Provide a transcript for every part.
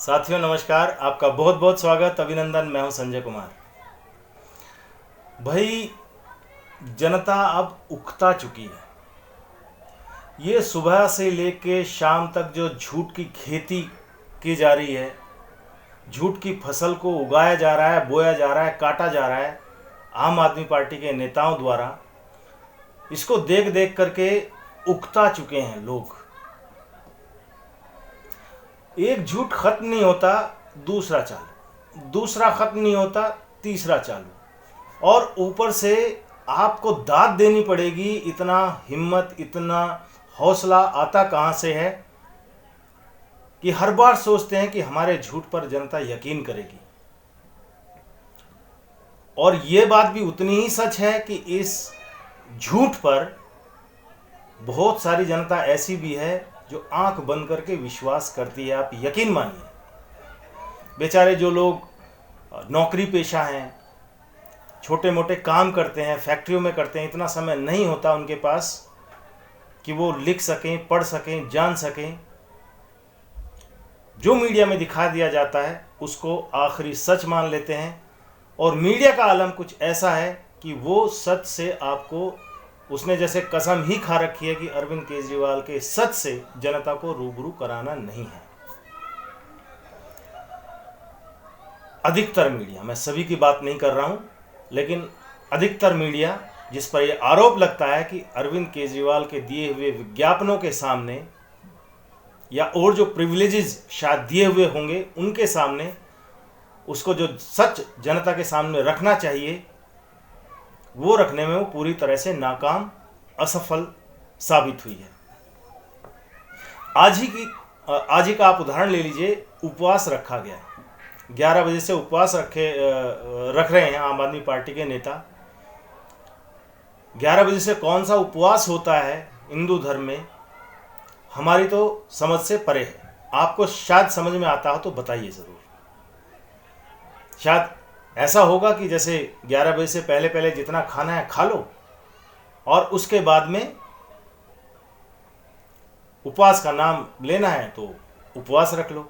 साथियों नमस्कार, आपका बहुत बहुत स्वागत, अभिनंदन। मैं हूं संजय कुमार। भाई, जनता अब उकता चुकी है। ये सुबह से लेके शाम तक जो झूठ की खेती की जा रही है, झूठ की फसल को उगाया जा रहा है, बोया जा रहा है, काटा जा रहा है आम आदमी पार्टी के नेताओं द्वारा, इसको देख देख करके उकता चुके हैं लोग। एक झूठ खत्म नहीं होता, दूसरा चालू, दूसरा खत्म नहीं होता, तीसरा चालू, और ऊपर से आपको दाद देनी पड़ेगी। इतना हिम्मत, इतना हौसला आता कहाँ से है कि हर बार सोचते हैं कि हमारे झूठ पर जनता यकीन करेगी। और ये बात भी उतनी ही सच है कि इस झूठ पर बहुत सारी जनता ऐसी भी है जो आंख बंद करके विश्वास करती है। आप यकीन मानिए, बेचारे जो लोग नौकरी पेशा हैं, छोटे मोटे काम करते हैं, फैक्ट्रियों में करते हैं, इतना समय नहीं होता उनके पास कि वो लिख सकें, पढ़ सकें, जान सकें। जो मीडिया में दिखा दिया जाता है उसको आखिरी सच मान लेते हैं। और मीडिया का आलम कुछ ऐसा है कि वो सच से आपको, उसने जैसे कसम ही खा रखी है कि अरविंद केजरीवाल के सच से जनता को रूबरू कराना नहीं है। अधिकतर मीडिया, मैं सभी की बात नहीं कर रहा हूं, लेकिन अधिकतर मीडिया जिस पर यह आरोप लगता है कि अरविंद केजरीवाल के दिए हुए विज्ञापनों के सामने या और जो प्रिविलेजेस शायद दिए हुए होंगे उनके सामने, उसको जो सच जनता के सामने रखना चाहिए वो रखने में वो पूरी तरह से नाकाम, असफल साबित हुई है। आज ही का आप उदाहरण ले लीजिए। उपवास रखा गया, 11 बजे से उपवास रख रहे हैं आम आदमी पार्टी के नेता। 11 बजे से कौन सा उपवास होता है हिंदू धर्म में, हमारी तो समझ से परे है। आपको शायद समझ में आता हो तो बताइए ज़रूर। शायद ऐसा होगा कि जैसे 11 बजे से पहले पहले जितना खाना है खा लो और उसके बाद में उपवास का नाम लेना है तो उपवास रख लो।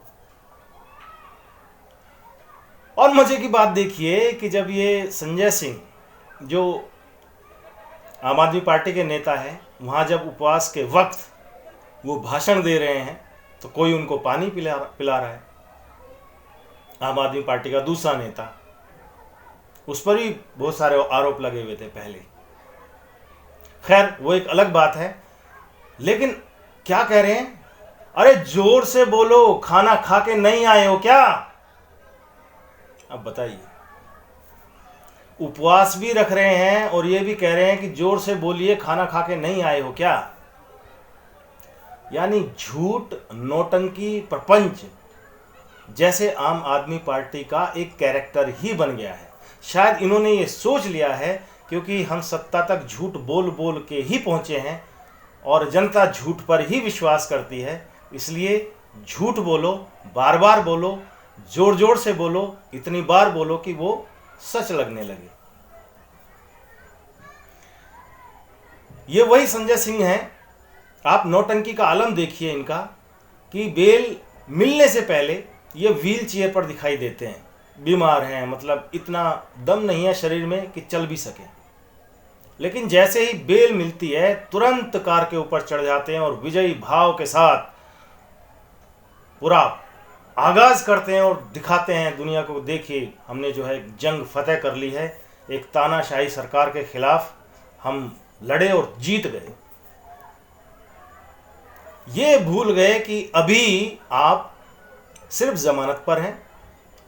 और मजे की बात देखिए कि जब ये संजय सिंह, जो आम आदमी पार्टी के नेता हैं, वहाँ जब उपवास के वक्त वो भाषण दे रहे हैं तो कोई उनको पानी पिला रहा है। आम आदमी पार्टी का दूसरा नेता, उस पर भी बहुत सारे आरोप लगे हुए थे पहले। खैर, वो एक अलग बात है। लेकिन क्या कह रहे हैं, अरे जोर से बोलो, खाना खा के नहीं आए हो क्या? अब बताइए, उपवास भी रख रहे हैं और ये भी कह रहे हैं कि जोर से बोलिए, खाना खा के नहीं आए हो क्या? यानी झूठ, नौटंकी, प्रपंच जैसे आम आदमी पार्टी का एक कैरेक्टर ही बन गया है। शायद इन्होंने ये सोच लिया है क्योंकि हम सत्ता तक झूठ बोल बोल के ही पहुंचे हैं और जनता झूठ पर ही विश्वास करती है, इसलिए झूठ बोलो, बार बार बोलो, जोर जोर से बोलो, इतनी बार बोलो कि वो सच लगने लगे। ये वही संजय सिंह हैं। आप नौटंकी का आलम देखिए इनका कि बेल मिलने से पहले ये व्हील चेयर पर दिखाई देते हैं, बीमार हैं, मतलब इतना दम नहीं है शरीर में कि चल भी सके। लेकिन जैसे ही बेल मिलती है तुरंत कार के ऊपर चढ़ जाते हैं और विजयी भाव के साथ पूरा आगाज करते हैं और दिखाते हैं दुनिया को, देखिए हमने जो है जंग फतेह कर ली है, एक तानाशाही सरकार के खिलाफ हम लड़े और जीत गए। ये भूल गए कि अभी आप सिर्फ जमानत पर हैं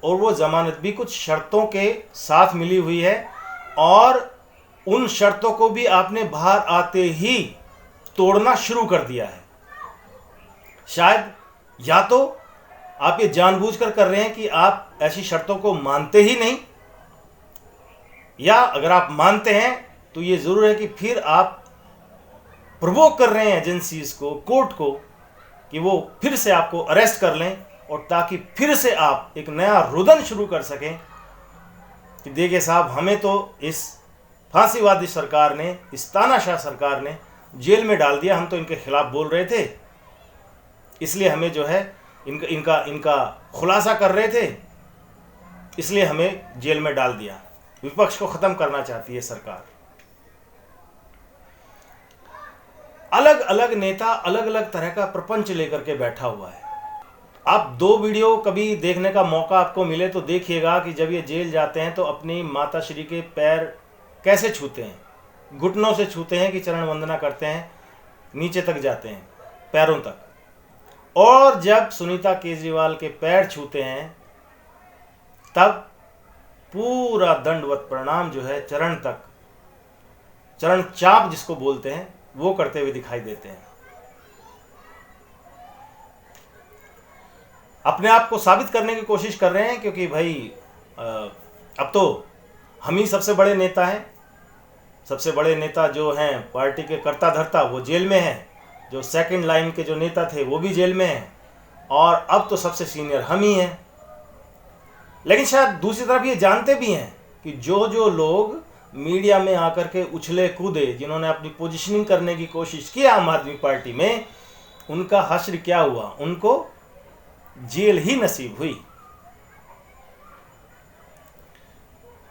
और वो जमानत भी कुछ शर्तों के साथ मिली हुई है और उन शर्तों को भी आपने बाहर आते ही तोड़ना शुरू कर दिया है। शायद या तो आप ये जानबूझकर कर रहे हैं कि आप ऐसी शर्तों को मानते ही नहीं, या अगर आप मानते हैं तो ये जरूर है कि फिर आप प्रोवोक कर रहे हैं एजेंसीज को, कोर्ट को, कि वो फिर से आपको अरेस्ट कर लें और ताकि फिर से आप एक नया रुदन शुरू कर सकें कि देखिए साहब, हमें तो इस फांसीवादी सरकार ने, इस तानाशाह सरकार ने जेल में डाल दिया, हम तो इनके खिलाफ बोल रहे थे, इसलिए हमें जो है इनका इनका इनका खुलासा कर रहे थे, इसलिए हमें जेल में डाल दिया। विपक्ष को खत्म करना चाहती है सरकार। अलग अलग नेता अलग अलग तरह का प्रपंच लेकर के बैठा हुआ है। आप 2 वीडियो कभी देखने का मौका आपको मिले तो देखिएगा कि जब ये जेल जाते हैं तो अपनी माता श्री के पैर कैसे छूते हैं, घुटनों से छूते हैं कि चरण वंदना करते हैं, नीचे तक जाते हैं पैरों तक। और जब सुनीता केजरीवाल के पैर छूते हैं तब पूरा दंडवत प्रणाम जो है चरण तक, चरण चाप जिसको बोलते हैं, वो करते हुए दिखाई देते हैं। अपने आप को साबित करने की कोशिश कर रहे हैं, क्योंकि भाई अब तो हम ही सबसे बड़े नेता हैं। सबसे बड़े नेता जो हैं पार्टी के कर्ता धर्ता वो जेल में हैं, जो सेकंड लाइन के जो नेता थे वो भी जेल में हैं, और अब तो सबसे सीनियर हम ही हैं। लेकिन शायद दूसरी तरफ ये जानते भी हैं कि जो जो लोग मीडिया में आकर के उछले कूदे, जिन्होंने अपनी पोजीशनिंग करने की कोशिश की आम आदमी पार्टी में, उनका हश्र क्या हुआ, उनको जेल ही नसीब हुई।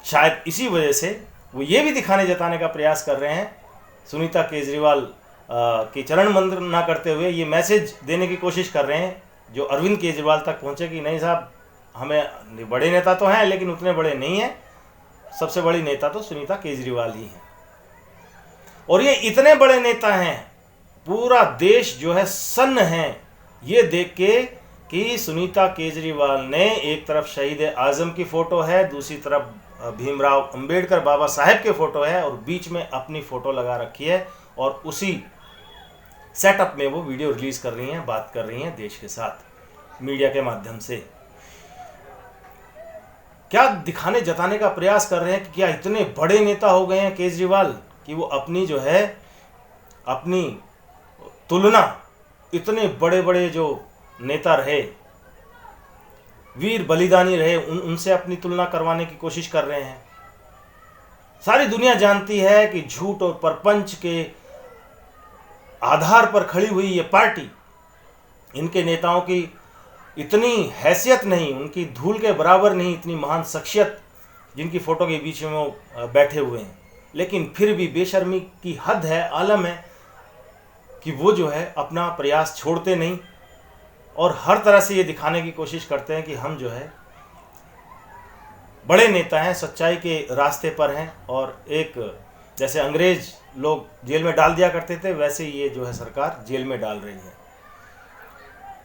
शायद इसी वजह से वो ये भी दिखाने जताने का प्रयास कर रहे हैं, सुनीता केजरीवाल की चरण वंदना करते हुए ये मैसेज देने की कोशिश कर रहे हैं जो अरविंद केजरीवाल तक पहुंचे कि नहीं साहब, हमें बड़े नेता तो हैं लेकिन उतने बड़े नहीं हैं, सबसे बड़ी नेता तो सुनीता केजरीवाल ही हैं। और ये इतने बड़े नेता हैं, पूरा देश जो है सन्न है ये देख के कि सुनीता केजरीवाल ने एक तरफ शहीद आजम की फ़ोटो है, दूसरी तरफ भीमराव अंबेडकर बाबा साहेब के फ़ोटो है, और बीच में अपनी फ़ोटो लगा रखी है, और उसी सेटअप में वो वीडियो रिलीज़ कर रही हैं, बात कर रही हैं देश के साथ मीडिया के माध्यम से। क्या दिखाने जताने का प्रयास कर रहे हैं कि क्या इतने बड़े नेता हो गए हैं केजरीवाल कि वो अपनी जो है अपनी तुलना इतने बड़े बड़े जो नेता रहे, वीर बलिदानी रहे, उनसे अपनी तुलना करवाने की कोशिश कर रहे हैं। सारी दुनिया जानती है कि झूठ और परपंच के आधार पर खड़ी हुई ये पार्टी, इनके नेताओं की इतनी हैसियत नहीं, उनकी धूल के बराबर नहीं, इतनी महान शख्सियत जिनकी फ़ोटो के बीच में वो बैठे हुए हैं, लेकिन फिर भी बेशर्मी की हद है, आलम है कि वो जो है अपना प्रयास छोड़ते नहीं और हर तरह से ये दिखाने की कोशिश करते हैं कि हम जो है बड़े नेता हैं, सच्चाई के रास्ते पर हैं, और एक जैसे अंग्रेज लोग जेल में डाल दिया करते थे वैसे ये जो है सरकार जेल में डाल रही है।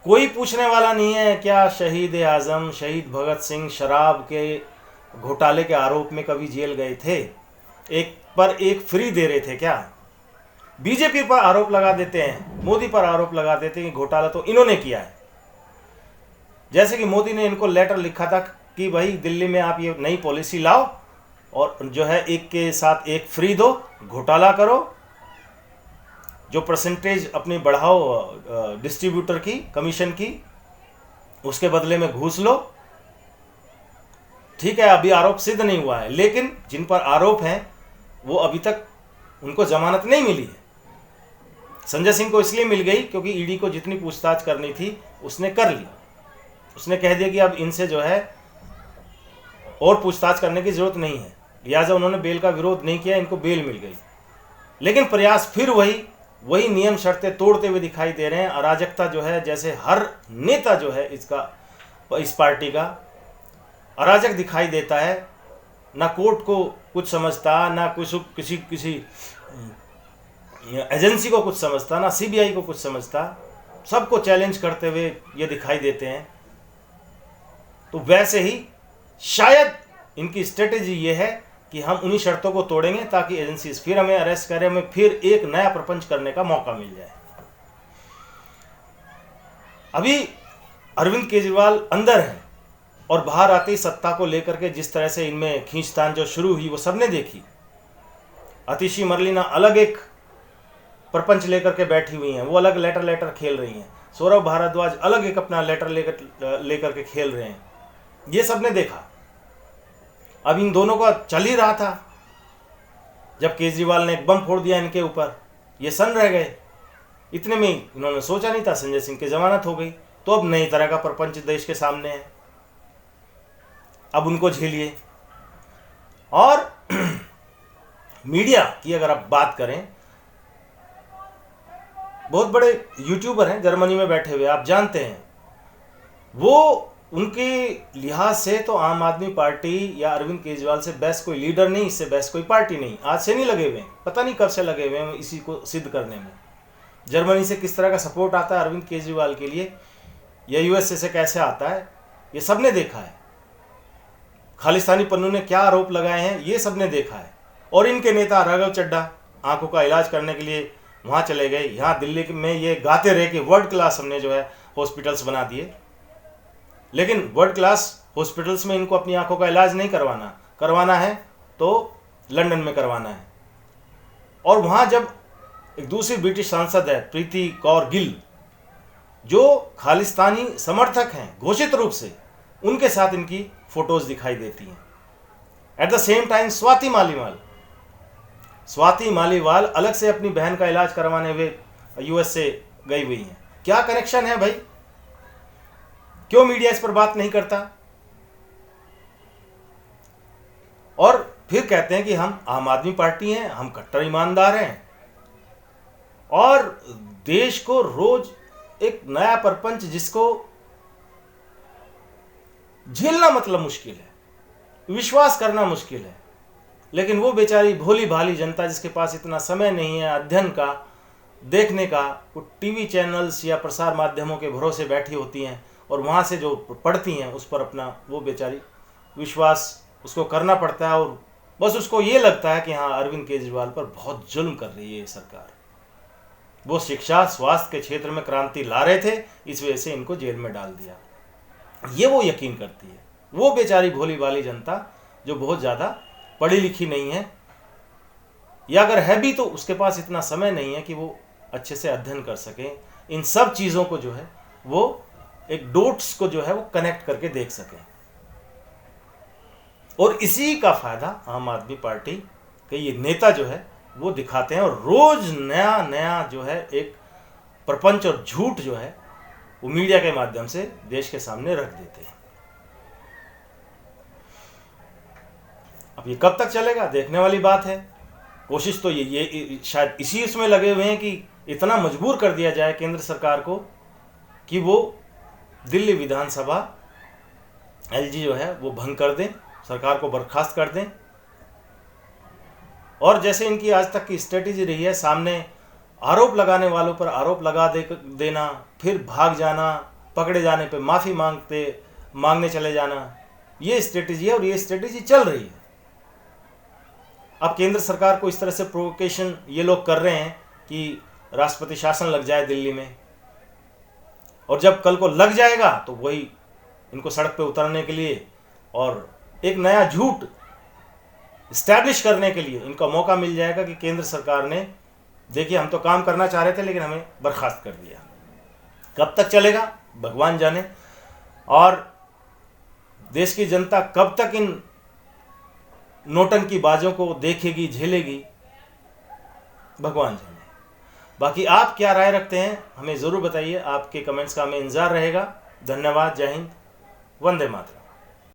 कोई पूछने वाला नहीं है क्या शहीद आजम, शहीद भगत सिंह शराब के घोटाले के आरोप में कभी जेल गए थे? एक पर एक फ्री दे रहे थे क्या? बीजेपी पर आरोप लगा देते हैं, मोदी पर आरोप लगा देते हैं कि घोटाला तो इन्होंने किया है। जैसे कि मोदी ने इनको लेटर लिखा था कि भाई दिल्ली में आप ये नई पॉलिसी लाओ और जो है एक के साथ एक फ्री दो, घोटाला करो, जो परसेंटेज अपनी बढ़ाओ डिस्ट्रीब्यूटर की कमीशन की, उसके बदले में घूस लो। ठीक है, अभी आरोप सिद्ध नहीं हुआ है, लेकिन जिन पर आरोप हैं वो अभी तक उनको जमानत नहीं मिली है। संजय सिंह को इसलिए मिल गई क्योंकि ईडी को जितनी पूछताछ करनी थी उसने कर ली। उसने कह दिया कि अब इनसे जो है और पूछताछ करने की जरूरत नहीं है, लिहाजा उन्होंने बेल का विरोध नहीं किया, इनको बेल मिल गई। लेकिन प्रयास फिर वही नियम शर्तें तोड़ते हुए दिखाई दे रहे हैं। अराजकता जो है, जैसे हर नेता जो है इस पार्टी का अराजक दिखाई देता है, ना कोर्ट को कुछ समझता, ना किसी एजेंसी को कुछ समझता, ना सीबीआई को कुछ समझता, सबको चैलेंज करते हुए ये दिखाई देते हैं। तो वैसे ही शायद इनकी स्ट्रेटेजी ये है कि हम उन्हीं शर्तों को तोड़ेंगे ताकि एजेंसीज फिर हमें अरेस्ट करें, हमें फिर एक नया प्रपंच करने का मौका मिल जाए। अभी अरविंद केजरीवाल अंदर हैं और बाहर आते ही सत्ता को लेकर के जिस तरह से इनमें खींचतान जो शुरू हुई वो सबने देखी। आतिशी मरलीना अलग एक प्रपंच लेकर के बैठी हुई हैं, वो अलग लेटर खेल रही हैं। सौरभ भारद्वाज अलग एक अपना लेटर लेकर के खेल रहे हैं। ये सबने देखा। अब इन दोनों का चल ही रहा था, जब केजरीवाल ने एक बम फोड़ दिया इनके ऊपर, ये सन्न रह गए। इतने में इन्होंने सोचा नहीं था संजय सिंह की जमानत हो गई, तो अब नई तरह का प्रपंच देश के सामने है, अब उनको झेलिए। और मीडिया की अगर आप बात करें, बहुत बड़े यूट्यूबर हैं जर्मनी में बैठे हुए, आप जानते हैं, वो उनके लिहाज से तो आम आदमी पार्टी या अरविंद केजरीवाल से बेस्ट कोई लीडर नहीं, इससे बेस्ट कोई पार्टी नहीं। आज से नहीं लगे हुए हैं, पता नहीं कब से लगे हुए हैं इसी को सिद्ध करने में। जर्मनी से किस तरह का सपोर्ट आता है अरविंद केजरीवाल के लिए, या यूएसए से कैसे आता है, ये सबने देखा है। खालिस्तानी पन्नू ने क्या आरोप लगाए हैं, ये सबने देखा है। और इनके नेता राघव चड्ढा आंखों का इलाज करने के लिए वहाँ चले गए। यहाँ दिल्ली में ये गाते रहे कि वर्ल्ड क्लास हमने जो है हॉस्पिटल्स बना दिए, लेकिन वर्ल्ड क्लास हॉस्पिटल्स में इनको अपनी आंखों का इलाज नहीं करवाना है तो लंदन में करवाना है। और वहाँ जब एक दूसरी ब्रिटिश सांसद है प्रीति कौर गिल, जो खालिस्तानी समर्थक हैं घोषित रूप से, उनके साथ इनकी फोटोज दिखाई देती हैं। At the same time Swati Maliwal अलग से अपनी बहन का इलाज करवाने हुए यूएस से गई हुई हैं। क्या कनेक्शन है भाई, क्यों मीडिया इस पर बात नहीं करता? और फिर कहते हैं कि हम आम आदमी पार्टी हैं, हम कट्टर ईमानदार हैं, और देश को रोज एक नया परपंच जिसको झेलना मतलब मुश्किल है, विश्वास करना मुश्किल है। लेकिन वो बेचारी भोली भाली जनता जिसके पास इतना समय नहीं है अध्ययन का, देखने का, वो टीवी चैनल्स या प्रसार माध्यमों के भरोसे बैठी होती हैं और वहाँ से जो पढ़ती हैं उस पर अपना वो बेचारी विश्वास उसको करना पड़ता है। और बस उसको ये लगता है कि हाँ, अरविंद केजरीवाल पर बहुत जुल्म कर रही है ये सरकार, वो शिक्षा स्वास्थ्य के क्षेत्र में क्रांति ला रहे थे, इस वजह से इनको जेल में डाल दिया, ये वो यकीन करती है। वो बेचारी भोली भाली जनता जो बहुत ज़्यादा पढ़ी लिखी नहीं है, या अगर है भी तो उसके पास इतना समय नहीं है कि वो अच्छे से अध्ययन कर सके, इन सब चीज़ों को जो है वो एक डॉट्स को जो है वो कनेक्ट करके देख सकें। और इसी का फायदा आम आदमी पार्टी के ये नेता जो है वो दिखाते हैं, और रोज नया नया जो है एक प्रपंच और झूठ जो है वो मीडिया के माध्यम से देश के सामने रख देते हैं। अब ये कब तक चलेगा, देखने वाली बात है। कोशिश तो ये शायद इसी उसमें लगे हुए हैं कि इतना मजबूर कर दिया जाए केंद्र सरकार को कि वो दिल्ली विधानसभा एलजी जो है वो भंग कर दें, सरकार को बर्खास्त कर दें। और जैसे इनकी आज तक की स्ट्रेटेजी रही है, सामने आरोप लगाने वालों पर आरोप लगा देना, फिर भाग जाना, पकड़े जाने पे माफ़ी मांगने चले जाना, ये स्ट्रेटेजी है और ये स्ट्रेटेजी चल रही है। अब केंद्र सरकार को इस तरह से प्रोवोकेशन ये लोग कर रहे हैं कि राष्ट्रपति शासन लग जाए दिल्ली में, और जब कल को लग जाएगा तो वही इनको सड़क पे उतरने के लिए और एक नया झूठ इस्टेब्लिश करने के लिए इनका मौका मिल जाएगा कि केंद्र सरकार ने, देखिए हम तो काम करना चाह रहे थे लेकिन हमें बर्खास्त कर दिया। कब तक चलेगा भगवान जाने, और देश की जनता कब तक इन नोटंकी बाजों को देखेगी, झेलेगी, भगवान जाने। बाकी आप क्या राय रखते हैं हमें ज़रूर बताइए, आपके कमेंट्स का हमें इंतज़ार रहेगा। धन्यवाद, जय हिंद, वंदे मातरम।